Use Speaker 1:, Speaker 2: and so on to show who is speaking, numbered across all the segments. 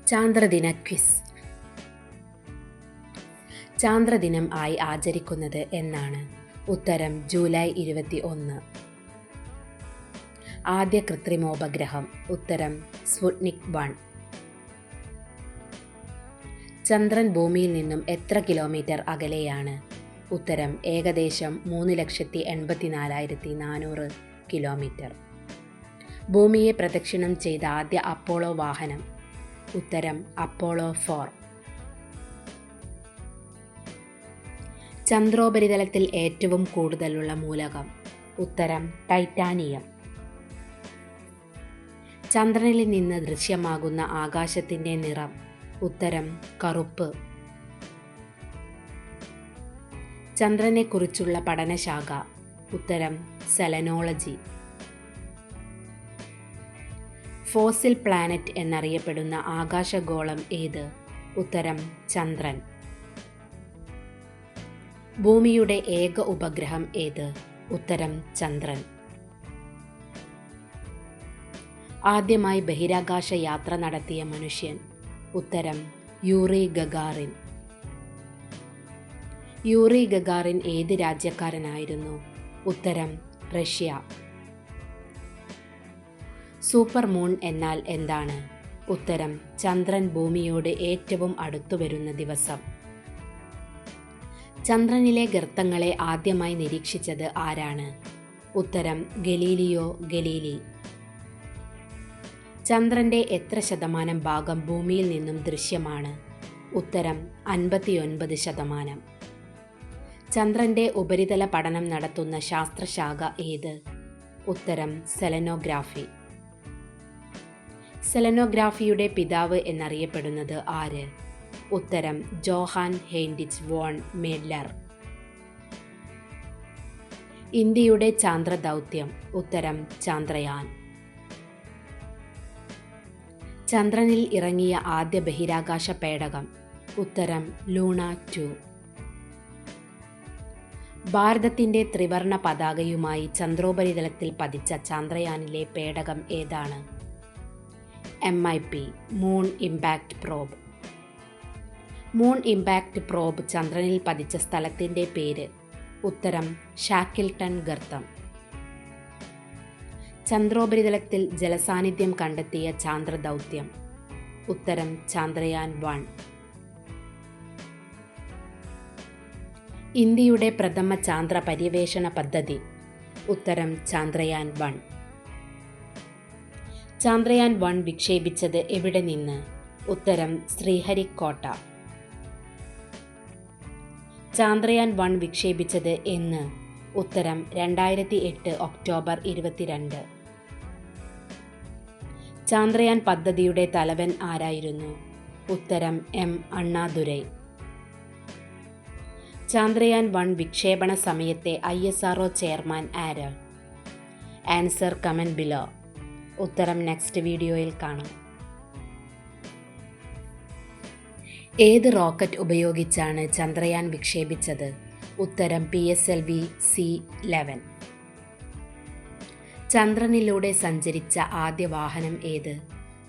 Speaker 1: ചാന്ദ്രദിന quiz. ചാന്ദ്രദിനം ആയി ആചരിക്കുന്നത് എന്നാണ്? ഉത്തരം ജൂലൈ 21. ആദ്യ കൃത്രിമോപഗ്രഹം? ഉത്തരം സ്പുട്നിക് 1. ചന്ദ്രൻ ഭൂമിയിൽ നിന്നും എത്ര കിലോമീറ്റർ അകലെയാണ്? ഉത്തരം ഏകദേശം 3,84,400 കിലോമീറ്റർ. ഭൂമിയെ പ്രദക്ഷിണം ചെയ്ത ആദ്യ അപ്പോളോ വാഹനം? ഉത്തരം അപ്പോളോ 4. ചന്ദ്രോപരിതലത്തിൽ ഏറ്റവും കൂടുതലുള്ള മൂലകം? ഉത്തരം ടൈറ്റാനിയം. ചന്ദ്രനിൽ നിന്ന് ദൃശ്യമാകുന്ന ആകാശത്തിൻ്റെ നിറം? ഉത്തരം കറുപ്പ്. ചന്ദ്രനെക്കുറിച്ചുള്ള പഠനശാഖ? ഉത്തരം സെലനോളജി. ഫോസിൽ പ്ലാനറ്റ് എന്നറിയപ്പെടുന്ന ആകാശഗോളം ഏത്? ഉത്തരം ചന്ദ്രൻ. ഭൂമിയുടെ ഏക ഉപഗ്രഹം ഏത്? ഉത്തരം ചന്ദ്രൻ. ആദ്യമായി ബഹിരാകാശ യാത്ര നടത്തിയ മനുഷ്യൻ? ഉത്തരം യൂറി ഗഗാറിൻ. യൂറി ഗഗാറിൻ ഏത് രാജ്യക്കാരനായിരുന്നു? ഉത്തരം റഷ്യ. സൂപ്പർ മൂൺ എന്നാൽ എന്താണ്? ഉത്തരം ചന്ദ്രൻ ഭൂമിയോട് ഏറ്റവും അടുത്തു വരുന്ന ദിവസം. ചന്ദ്രനിലെ ഗർത്തങ്ങളെ ആദ്യമായി നിരീക്ഷിച്ചത് ആരാണ്? ഉത്തരം ഗലീലിയോ ഗലീലി. ചന്ദ്രന്റെ എത്ര ശതമാനം ഭാഗം ഭൂമിയിൽ നിന്നും ദൃശ്യമാണ്? ഉത്തരം 59%. ചന്ദ്രന്റെ ഉപരിതല പഠനം നടത്തുന്ന ശാസ്ത്രശാഖ ഏത്? ഉത്തരം സെലനോഗ്രാഫി. സെലനോഗ്രാഫിയുടെ പിതാവ് എന്നറിയപ്പെടുന്നത് ആര്? ഉത്തരം ജോഹാൻ ഹെയ്ൻറിച്ച് വോൺ മേഡ്ലർ. ഇന്ത്യയുടെ ചാന്ദ്രദൗത്യം? ഉത്തരം ചാന്ദ്രയാൻ. ചന്ദ്രനിൽ ഇറങ്ങിയ ആദ്യ ബഹിരാകാശ പേടകം? ഉത്തരം ലൂണ 2. ഭാരതത്തിൻ്റെ ത്രിവർണ പതാകയുമായി ചന്ദ്രോപരിതലത്തിൽ പതിച്ച ചാന്ദ്രയാനിലെ പേടകം ഏതാണ്? MIP moon impact probe. Moon impact probe ചന്ദ്രനിൽ പതിച്ച സ്ഥലത്തിൻ്റെ പേര്? ഉത്തരം ഷാക്കിൽട്ടൺ ഗർത്തം. ചന്ദ്രോപരിതലത്തിൽ ജലസാന്നിധ്യം കണ്ടെത്തിയ ചാന്ദ്രദൗത്യം? ഉത്തരം ചാന്ദ്രയാൻ 1. ഇന്ത്യയുടെ പ്രഥമ ചാന്ദ്ര പര്യവേഷണ പദ്ധതി? ഉത്തരം ചാന്ദ്രയാൻ 1. ചാന്ദ്രയാൻ 1 വിക്ഷേപിച്ചത് എവിടെ നിന്ന്? ഉത്തരം ശ്രീഹരിക്കോട്ട. ചാന്ദ്രയാൻ 1 വിക്ഷേപിച്ചത് എന്ന്? ഉത്തരം 2008 ഒക്ടോബർ 22. ചാന്ദ്രയാൻ പദ്ധതിയുടെ തലവൻ ആരായിരുന്നു? ഉത്തരം M അണ്ണാദുരൈ. ചാന്ദ്രയാൻ 1 വിക്ഷേപണ സമയത്തെ ISRO ചെയർമാൻ ആര്? Answer comment below. ഉത്തരം നെക്സ്റ്റ് വീഡിയോയിൽ കാണാം. ഏത് റോക്കറ്റ് ഉപയോഗിച്ചാണ് ചന്ദ്രയാൻ വിക്ഷേപിച്ചത്? ഉത്തരം PSLV C-11. ചന്ദ്രനിലൂടെ സഞ്ചരിച്ച ആദ്യ വാഹനം ഏത്?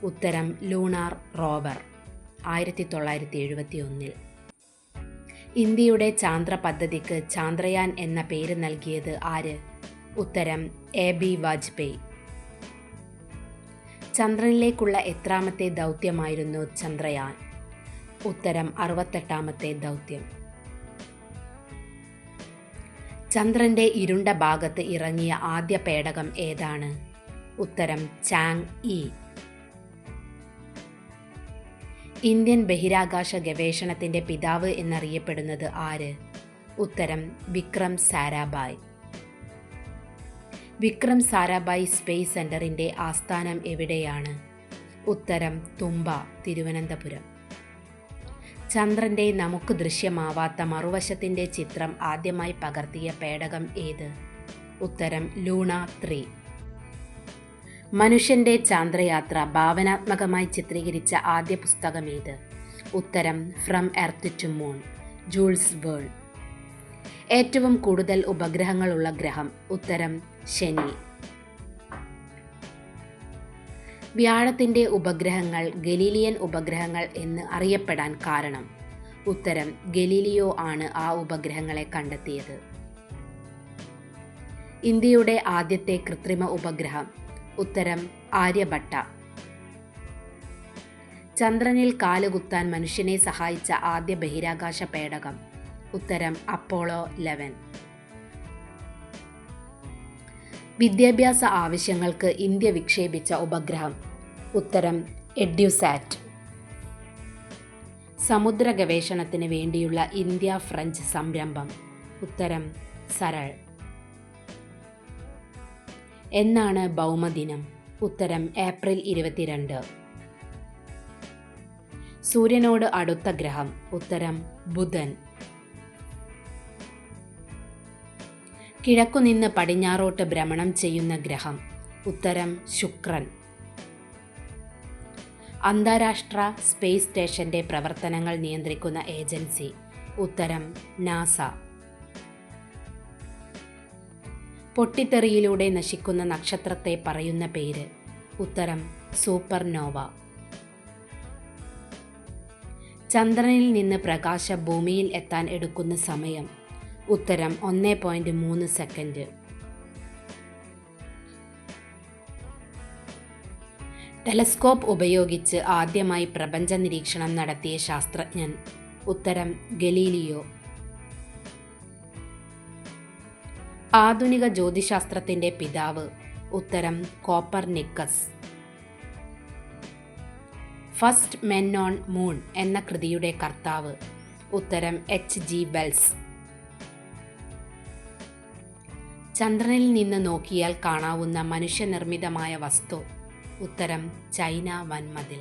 Speaker 1: ഉത്തരം ലൂണാർ റോവർ 1971. ഇന്ത്യയുടെ ചാന്ദ്ര പദ്ധതിക്ക് ചാന്ദ്രയാൻ എന്ന പേര് നൽകിയത് ആര്? ഉത്തരം AB വാജ്പേയി. ചന്ദ്രനിലേക്കുള്ള എത്രാമത്തെ ദൗത്യമായിരുന്നു ചന്ദ്രയാൻ? ഉത്തരം 68ാമത്തെ ദൗത്യം. ചന്ദ്രന്റെ ഇരുണ്ട ഭാഗത്ത് ഇറങ്ങിയ ആദ്യ പേടകം ഏതാണ്? ഉത്തരം ചാങ്-ഇ. ഇന്ത്യൻ ബഹിരാകാശ ഗവേഷണത്തിന്റെ പിതാവ് എന്നറിയപ്പെടുന്നത് ആര്? ഉത്തരം വിക്രം സാരാഭായ്. വിക്രം സാരാഭായ് സ്പേസ് സെന്ററിന്റെ ആസ്ഥാനം എവിടെയാണ്? ഉത്തരം തുമ്പ, തിരുവനന്തപുരം. ചന്ദ്രന്റെ നമുക്ക് ദൃശ്യമാവാത്ത മറുവശത്തിന്റെ ചിത്രം ആദ്യമായി പകർത്തിയ പേടകം ഏത്? ഉത്തരം ലൂണ 3. മനുഷ്യന്റെ ചാന്ദ്രയാത്ര ഭാവനാത്മകമായി ചിത്രീകരിച്ച ആദ്യ പുസ്തകമേത്? ഉത്തരം from earth to moon, Jules Verne. ഏറ്റവും കൂടുതൽ ഉപഗ്രഹങ്ങളുള്ള ഗ്രഹം? ഉത്തരം ശനി. വ്യാഴത്തിൻ്റെ ഉപഗ്രഹങ്ങൾ ഗലീലിയൻ ഉപഗ്രഹങ്ങൾ എന്ന് അറിയപ്പെടാൻ കാരണം? ഉത്തരം, ഗലീലിയോ ആണ് ആ ഉപഗ്രഹങ്ങളെ കണ്ടെത്തിയത്. ഇന്ത്യയുടെ ആദ്യത്തെ കൃത്രിമ ഉപഗ്രഹം? ഉത്തരം, ആര്യഭട്ട. ചന്ദ്രനിൽ കാലുകുത്താൻ മനുഷ്യനെ സഹായിച്ച ആദ്യ ബഹിരാകാശ പേടകം? ഉത്തരം, അപ്പോളോ 11. വിദ്യാഭ്യാസ ആവശ്യങ്ങൾക്ക് ഇന്ത്യ വിക്ഷേപിച്ച ഉപഗ്രഹം? ഉത്തരം, എഡ്യൂസാറ്റ്. സമുദ്ര ഗവേഷണത്തിന് വേണ്ടിയുള്ള ഇന്ത്യ ഫ്രഞ്ച് സംരംഭം? ഉത്തരം, സരൾ. എന്നാണ് ഭൗമദിനം? ഉത്തരം, ഏപ്രിൽ 22. സൂര്യനോട് അടുത്ത ഗ്രഹം? ഉത്തരം, ബുധൻ. കിഴക്കുനിന്ന് പടിഞ്ഞാറോട്ട് ഭ്രമണം ചെയ്യുന്ന ഗ്രഹം? ഉത്തരം, ശുക്രൻ. അന്താരാഷ്ട്ര സ്പേസ് സ്റ്റേഷന്റെ പ്രവർത്തനങ്ങൾ നിയന്ത്രിക്കുന്ന ഏജൻസി? ഉത്തരം, നാസ. പൊട്ടിത്തെറിയിലൂടെ നശിക്കുന്ന നക്ഷത്രത്തെ പറയുന്ന പേര്? ഉത്തരം, സൂപ്പർനോവ. ചന്ദ്രനിൽ നിന്ന് പ്രകാശം ഭൂമിയിൽ എത്താൻ എടുക്കുന്ന സമയം? ഉത്തരം, 1.3 സെക്കൻഡ്. ടെലസ്കോപ്പ് ഉപയോഗിച്ച് ആദ്യമായി പ്രപഞ്ച നിരീക്ഷണം നടത്തിയ ശാസ്ത്രജ്ഞൻ? ഉത്തരം, ഗലീലിയോ. ആധുനിക ജ്യോതിശാസ്ത്രത്തിന്റെ പിതാവ്? ഉത്തരം, Copernicus. First men on moon എന്ന കൃതിയുടെ കർത്താവ്? ഉത്തരം, H.G. വെൽസ്. ചന്ദ്രനിൽ നിന്ന് നോക്കിയാൽ കാണാവുന്ന മനുഷ്യനിർമ്മിതമായ വസ്തു? ഉത്തരം, ചൈന വൻമതിൽ.